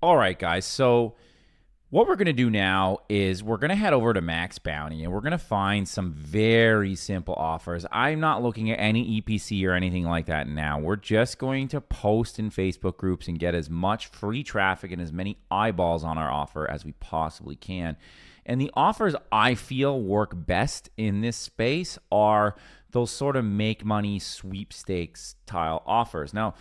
All right, guys. So what we're going to do now is we're going to head over to Max Bounty and we're going to find some very simple offers. I'm not looking at any EPC or anything like that now. We're just going to post in Facebook groups and get as much free traffic and as many eyeballs on our offer as we possibly can. And the offers I feel work best in this space are those sort of make money sweepstakes style offers. Now,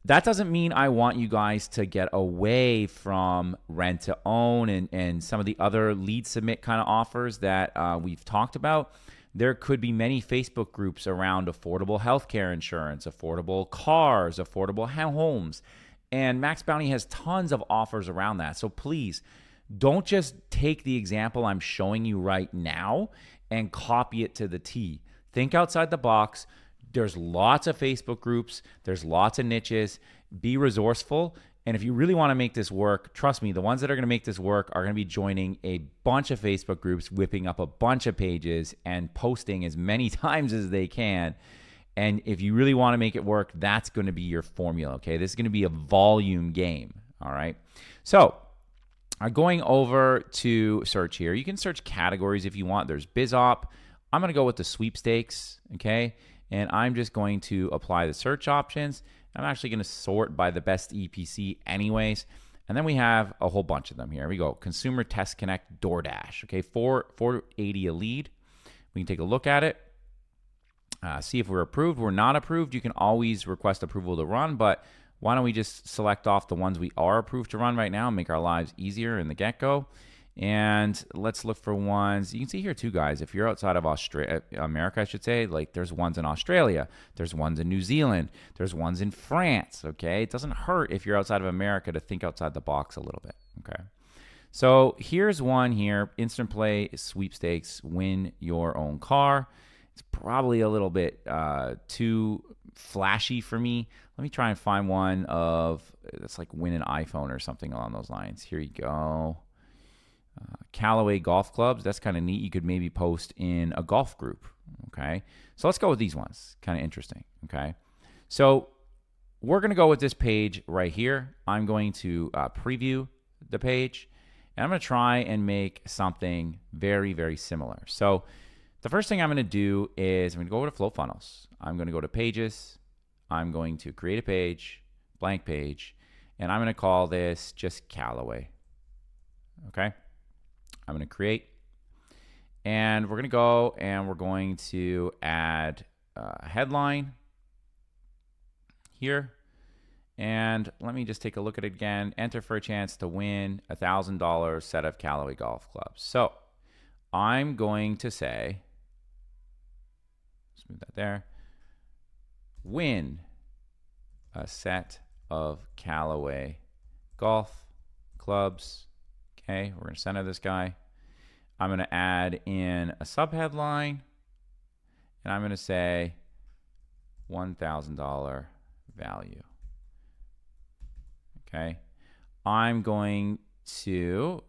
that doesn't mean I want you guys to get away from rent to own and some of the other lead submit kind of offers that we've talked about. There could be many Facebook groups around affordable healthcare insurance, affordable cars, affordable homes. And Max Bounty has tons of offers around that. So please don't just take the example I'm showing you right now and copy it to the T. Think outside the box. There's lots of Facebook groups. There's lots of niches. Be resourceful. And if you really want to make this work, trust me, the ones that are going to make this work are going to be joining a bunch of Facebook groups, whipping up a bunch of pages, and posting as many times as they can. And if you really want to make it work, that's going to be your formula, okay? This is going to be a volume game, all right? So, going over to search here, you can search categories if you want. There's BizOp. I'm going to go with the sweepstakes, okay? And I'm just going to apply the search options. I'm actually going to sort by the best EPC anyways. And then we have a whole bunch of them here. Here we go. Consumer Test Connect DoorDash. Okay, 480 a lead. We can take a look at it. See if we're approved. We're not approved. You can always request approval to run, but why don't we just select off the ones we are approved to run right now and make our lives easier in the get-go. And let's look for ones. You can see here too, guys, if you're outside of America, I should say, like there's ones in Australia, there's ones in New Zealand, there's ones in France, okay? It doesn't hurt if you're outside of America to think outside the box a little bit, okay? So here's one here, instant play sweepstakes, win your own car. It's probably a little bit too flashy for me. Let me try and find one that's like win an iPhone or something along those lines. Here you go. Callaway golf clubs. That's kind of neat. You could maybe post in a golf group. Okay. So let's go with these ones. Kind of interesting. Okay. So we're going to go with this page right here. I'm going to preview the page and I'm going to try and make something very, very similar. So the first thing I'm going to do is I'm going to go over to Flow Funnels. I'm going to go to pages. I'm going to create a page, blank page, and I'm going to call this just Callaway. Okay. I'm going to create, and we're going to go and we're going to add a headline here. And let me just take a look at it again. Enter for a chance to win $1,000 set of Callaway golf clubs. So I'm going to say, let's move that there, win a set of Callaway golf clubs. Okay, we're going to center this guy. I'm going to add in a subheadline, and I'm going to say $1,000 value. Okay, I'm going to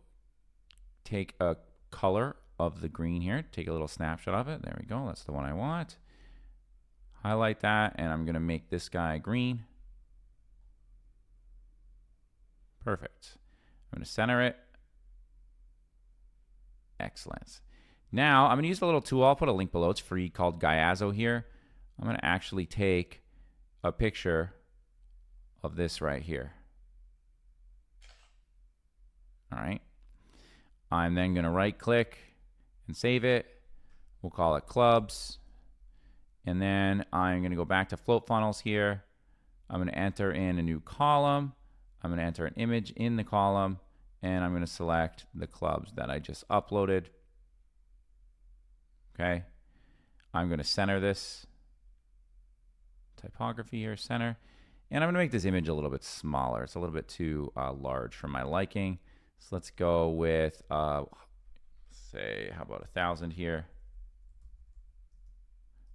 take a color of the green here, take a little snapshot of it. There we go. That's the one I want. Highlight that, and I'm going to make this guy green. Perfect. I'm going to center it. Excellent. Now, I'm going to use a little tool. I'll put a link below. It's free, called Gyazo here. I'm going to actually take a picture of this right here. All right. I'm then going to right-click and save it. We'll call it Clubs. And then I'm going to go back to Float Funnels here. I'm going to enter in a new column. I'm going to enter an image in the column. And I'm going to select the clubs that I just uploaded. Okay. I'm going to center this typography here, center. And I'm going to make this image a little bit smaller. It's a little bit too large for my liking. So let's go with, say, how about 1,000 here?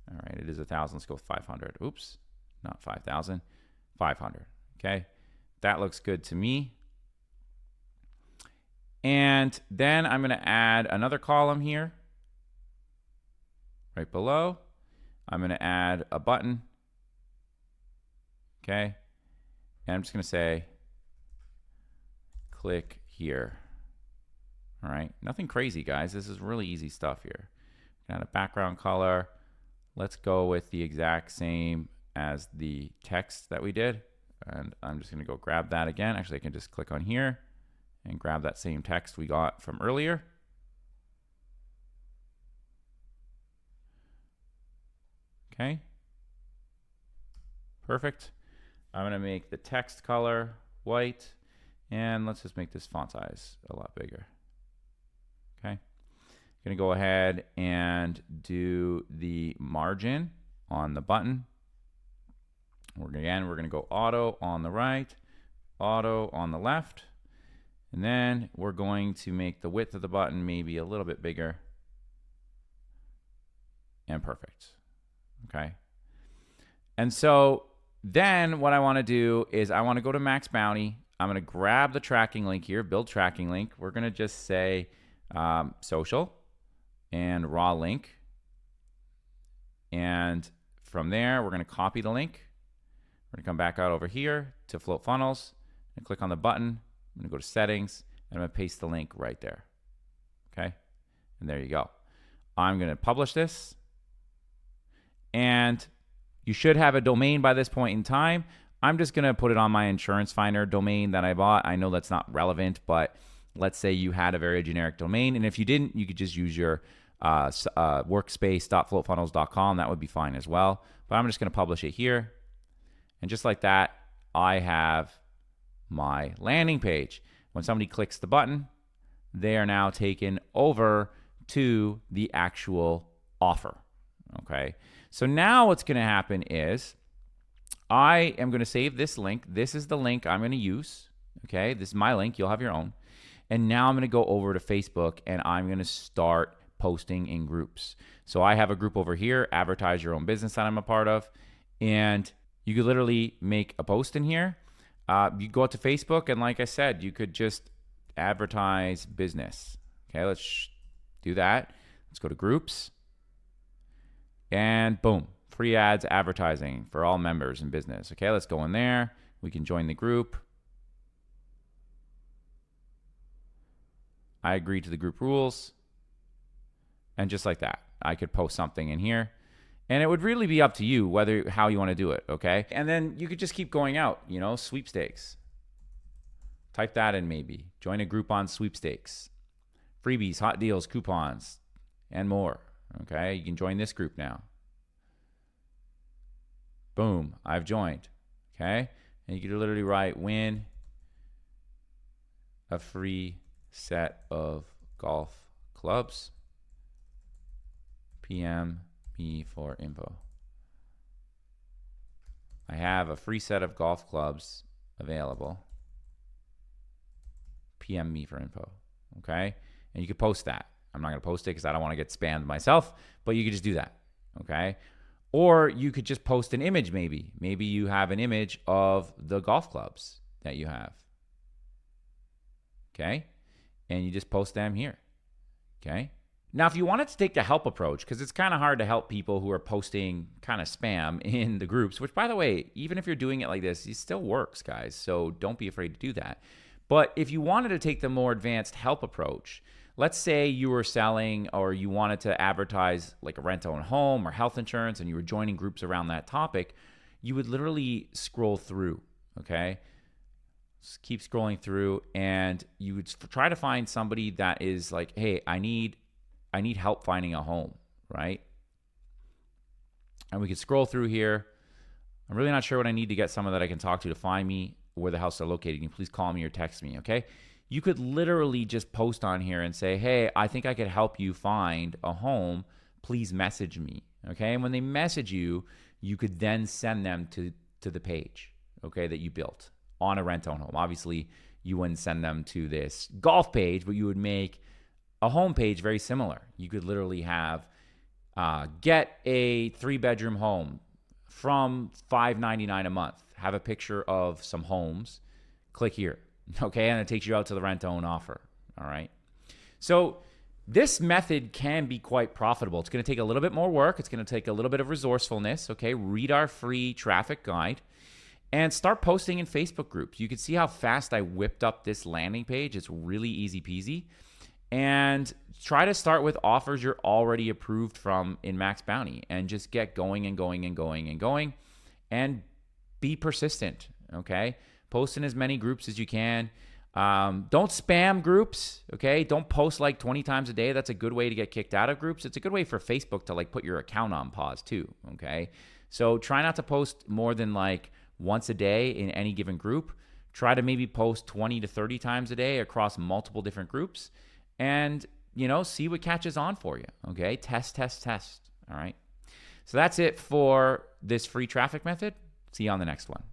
All right, it is 1,000. Let's go with 500. Oops, not 5,000, 500. Okay, that looks good to me. And then I'm going to add another column here right below. I'm going to add a button. Okay. And I'm just going to say click here. All right, nothing crazy, guys. This is really easy stuff here. Got a background color. Let's go with the exact same as the text that we did. And I'm just going to go grab that again. Actually, I can just click on here and grab that same text we got from earlier. Okay. Perfect. I'm going to make the text color white. And let's just make this font size a lot bigger. Okay. Going to go ahead and do the margin on the button. We're going to go auto on the right, auto on the left, and then we're going to make the width of the button maybe a little bit bigger. And perfect. Okay. And so then what I want to do is I want to go to Max Bounty. I'm going to grab the tracking link here, build tracking link. We're going to just say social and raw link. And from there, we're going to copy the link. We're going to come back out over here to Float Funnels and click on the button. I'm going to go to settings and I'm going to paste the link right there. Okay. And there you go. I'm going to publish this. And you should have a domain by this point in time. I'm just going to put it on my insurance finder domain that I bought. I know that's not relevant, but let's say you had a very generic domain. And if you didn't, you could just use your workspace.floatfunnels.com. That would be fine as well. But I'm just going to publish it here. And just like that, I have my landing page. When somebody clicks the button, they are now taken over to the actual offer. Okay. So now what's going to happen is I am going to save this link. This is the link I'm going to use. Okay. This is my link. You'll have your own. And now I'm going to go over to Facebook and I'm going to start posting in groups. So I have a group over here, Advertise Your Own Business, that I'm a part of. And you could literally make a post in here. You go out to Facebook, and like I said, you could just advertise business. Okay, let's do that. Let's go to groups. And boom, free ads advertising for all members in business. Okay, let's go in there. We can join the group. I agree to the group rules. And just like that, I could post something in here. And it would really be up to you how you want to do it, okay? And then you could just keep going out, sweepstakes. Type that in maybe. Join a group on sweepstakes. Freebies, hot deals, coupons, and more, okay? You can join this group now. Boom, I've joined, okay? And you could literally write, win a free set of golf clubs. PM me for info. I have a free set of golf clubs available. PM me for info. Okay? And you could post that. I'm not going to post it because I don't want to get spammed myself, but you could just do that. Okay? Or you could just post an image maybe. Maybe you have an image of the golf clubs that you have. Okay? And you just post them here. Okay? Now, if you wanted to take the help approach, because it's kind of hard to help people who are posting kind of spam in the groups, which, by the way, even if you're doing it like this, it still works, guys. So don't be afraid to do that. But if you wanted to take the more advanced help approach, let's say you were selling or you wanted to advertise like a rent-own home or health insurance and you were joining groups around that topic, you would literally scroll through, okay? Just keep scrolling through and you would try to find somebody that is like, hey, I need help finding a home, right? And we could scroll through here. I'm really not sure what I need to get someone that I can talk to find me where the house are located. Can you please call me or text me, okay? You could literally just post on here and say, hey, I think I could help you find a home. Please message me, okay? And when they message you, you could then send them to the page, okay, that you built on a rent-own home. Obviously, you wouldn't send them to this golf page, but you would make a home page very similar. You could literally have get a 3-bedroom home from $5.99 a month. Have a picture of some homes. Click here, okay? And it takes you out to the rent-own offer, all right? So this method can be quite profitable. It's going to take a little bit more work. It's going to take a little bit of resourcefulness, okay? Read our free traffic guide. and start posting in Facebook groups. You can see how fast I whipped up this landing page. It's really easy peasy. And try to start with offers you're already approved from in Max Bounty and just get going and going and going and going and be persistent, okay? Post in as many groups as you can. Don't spam groups, okay? Don't post like 20 times a day. That's a good way to get kicked out of groups. It's a good way for Facebook to like put your account on pause too, okay? So try not to post more than like once a day in any given group. Try to maybe post 20 to 30 times a day across multiple different groups and, you know, see what catches on for you, okay? Test, test, test, all right? So that's it for this free traffic method. See you on the next one.